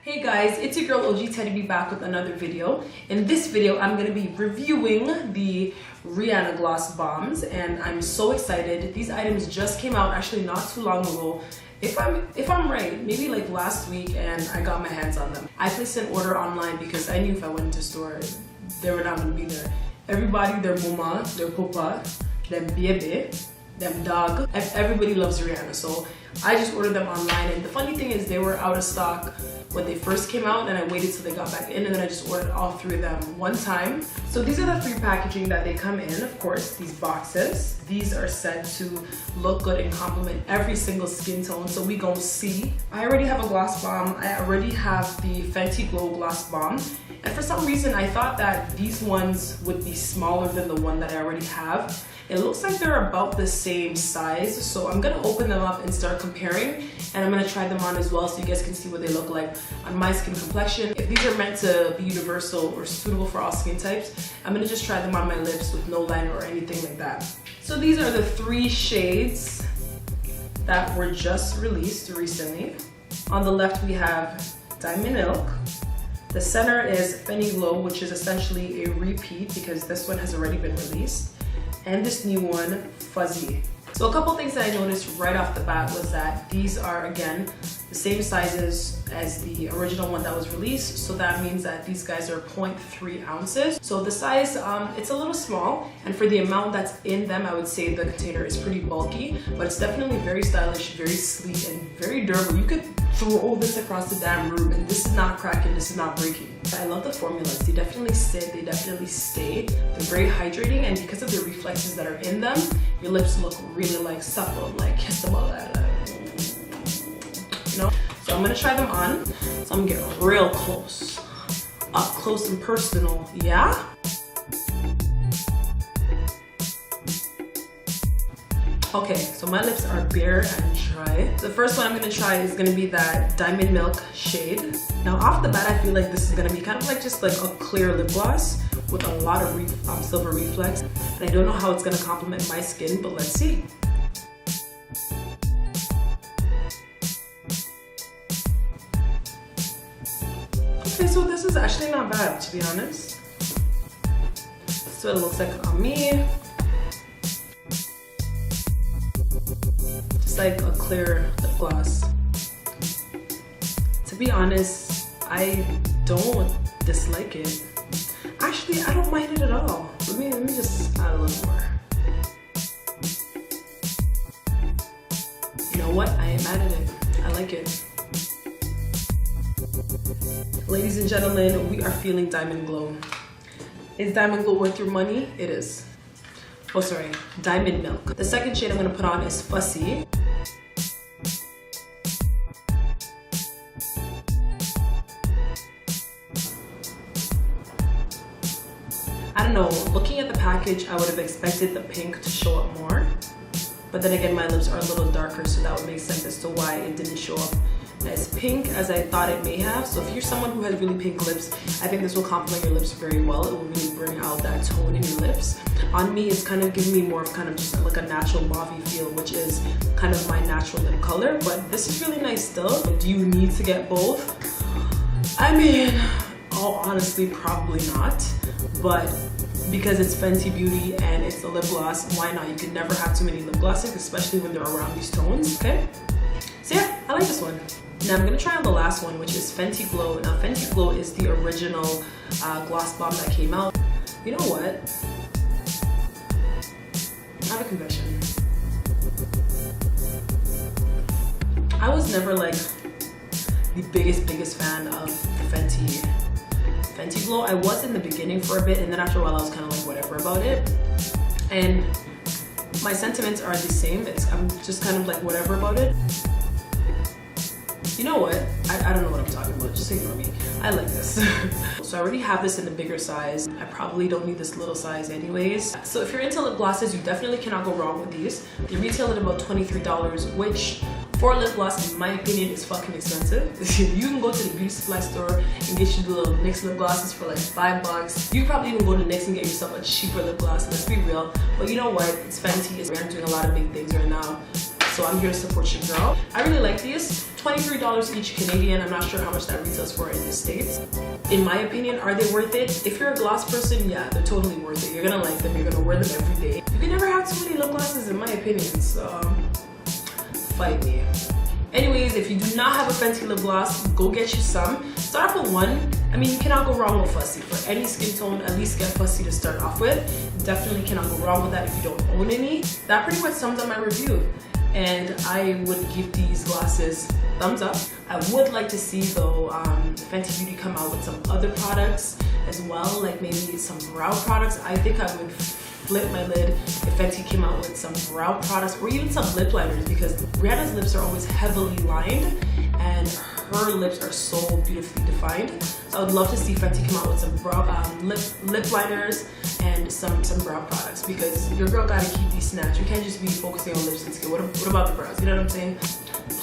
Hey guys, it's your girl OG Teddy B back with another video. In this video, I'm going to be reviewing the Rihanna Gloss Bombs and I'm so excited. These items just came out actually not too long ago. If I'm right, maybe like last week, and I got my hands on them. I placed an order online because I knew if I went into store, they were not going to be there. Everybody, their mama, their papa, their baby, them dog, everybody loves Rihanna, so I just ordered them online. And the funny thing is they were out of stock when they first came out, and I waited till they got back in, and then I just ordered all three of them one time. So these are the three packaging that they come in. Of course, these boxes, these are set to look good and complement every single skin tone, so we gon' see. I already have a gloss bomb. I already have the Fenty Glow Gloss Bomb, and for some reason I thought that these ones would be smaller than the one that I already have. It looks like they're about the same size, so I'm gonna open them up and start comparing, and I'm gonna try them on as well so you guys can see what they look like on my skin complexion. If these are meant to be universal or suitable for all skin types, I'm gonna just try them on my lips with no liner or anything like that. So these are the three shades that were just released recently. On the left we have Diamond Milk. The center is Fenty Glow, which is essentially a repeat because this one has already been released. And this new one, Fuzzy. So a couple things that I noticed right off the bat was that these are, again, the same sizes as the original one that was released. So that means that these guys are 0.3 ounces. So the size, it's a little small. And for the amount that's in them, I would say the container is pretty bulky, but it's definitely very stylish, very sleek, and very durable. You could throw this across the damn room and this is not cracking, this is not breaking. I love the formulas. They definitely sit, they definitely stay. They're very hydrating, and because of the reflexes that are in them, your lips look really like supple, like kiss them all that. You know? So I'm gonna try them on. So I'm gonna get real close. Up close and personal, yeah? Okay, so my lips are bare and dry. The first one I'm gonna try is gonna be that Diamond Milk shade. Now off the bat, I feel like this is gonna be kind of like just like a clear lip gloss with a lot of silver reflex. And I don't know how it's gonna complement my skin, but let's see. Okay, so this is actually not bad, to be honest. So it looks like on me. Just like a clear lip gloss. To be honest, I don't dislike it. Actually, I don't mind it at all. Let me just add a little more. You know what? I ain't mad at it. I like it. Ladies and gentlemen, we are feeling Diamond Glow. Is Diamond Glow worth your money? It is. Oh, sorry, Diamond Milk. The second shade I'm gonna put on is Fussy. I don't know, looking at the package, I would have expected the pink to show up more. But then again, my lips are a little darker, so that would make sense as to why it didn't show up as pink as I thought it may have. So if you're someone who has really pink lips, I think this will complement your lips very well. It will really bring out that tone in your lips. On me, it's kind of giving me more of kind of just like a natural mauvey feel, which is kind of my natural lip color. But this is really nice still. Do you need to get both? I mean, honestly, probably not. But because it's Fenty Beauty and it's a lip gloss, why not? You can never have too many lip glosses, especially when they're around these tones, okay? So yeah, I like this one. Now I'm gonna try on the last one, which is Fenty Glow. Now Fenty Glow is the original gloss bomb that came out. You know what? I have a confession. I was never like the biggest fan of the Fenty Glow. I was in the beginning for a bit, and then after a while I was kind of like whatever about it. And my sentiments are the same. I'm just kind of like whatever about it. You know what? I don't know what I'm talking about. Just ignore me. I like this. So I already have this in a bigger size. I probably don't need this little size anyways. So if you're into lip glosses, you definitely cannot go wrong with these. They retail at about $23, which for a lip gloss, in my opinion, is fucking expensive. You can go to the beauty supply store and get you the little NYX lip glosses for like $5. You probably even go to NYX and get yourself a cheaper lip gloss. Let's be real. But you know what? It's Fenty. It's doing a lot of big things right now. so I'm here to support your girl. I really like these. $23 each Canadian. I'm not sure how much that retails for in the States. In my opinion, are they worth it? If you're a gloss person, yeah, they're totally worth it. You're gonna like them, you're gonna wear them every day. You can never have too many lip glosses in my opinion, so fight me. Anyways, if you do not have a Fenty lip gloss, go get you some. Start off with one. I mean, you cannot go wrong with Fussy. For any skin tone, at least get Fussy to start off with. Definitely cannot go wrong with that if you don't own any. That pretty much sums up my review. And I would give these glosses thumbs up. I would like to see though Fenty Beauty come out with some other products as well, like maybe some brow products. I think I would flip my lid if Fenty came out with some brow products or even some lip liners, because Rihanna's lips are always heavily lined and her lips are so beautifully defined. So I would love to see Fenty come out with some brow, lip liners and some brow products, because your girl gotta keep these snatched. You can't just be focusing on lips and skin. What about the brows? You know what I'm saying?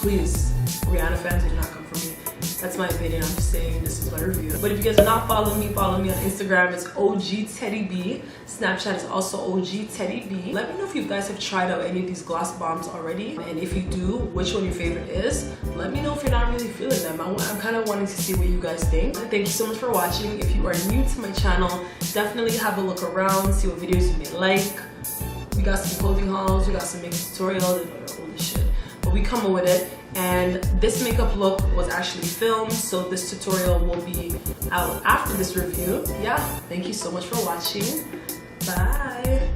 Please, Rihanna fans, do not come for me. That's my opinion. I'm just saying this is my review. But if you guys are not following me, follow me on Instagram. It's OG Teddy B. Snapchat is also OG Teddy B. Let me know if you guys have tried out any of these gloss bombs already, and if you do, which one your favorite is. Let me know if you're not really feeling them. I'm kind of wanting to see what you guys think. Thank you so much for watching. If you are new to my channel, definitely have a look around, see what videos you may like. We got some clothing hauls, we got some makeup tutorials, and all this shit. But we come up with it. And this makeup look was actually filmed, so this tutorial will be out after this review. Yeah, thank you so much for watching. Bye.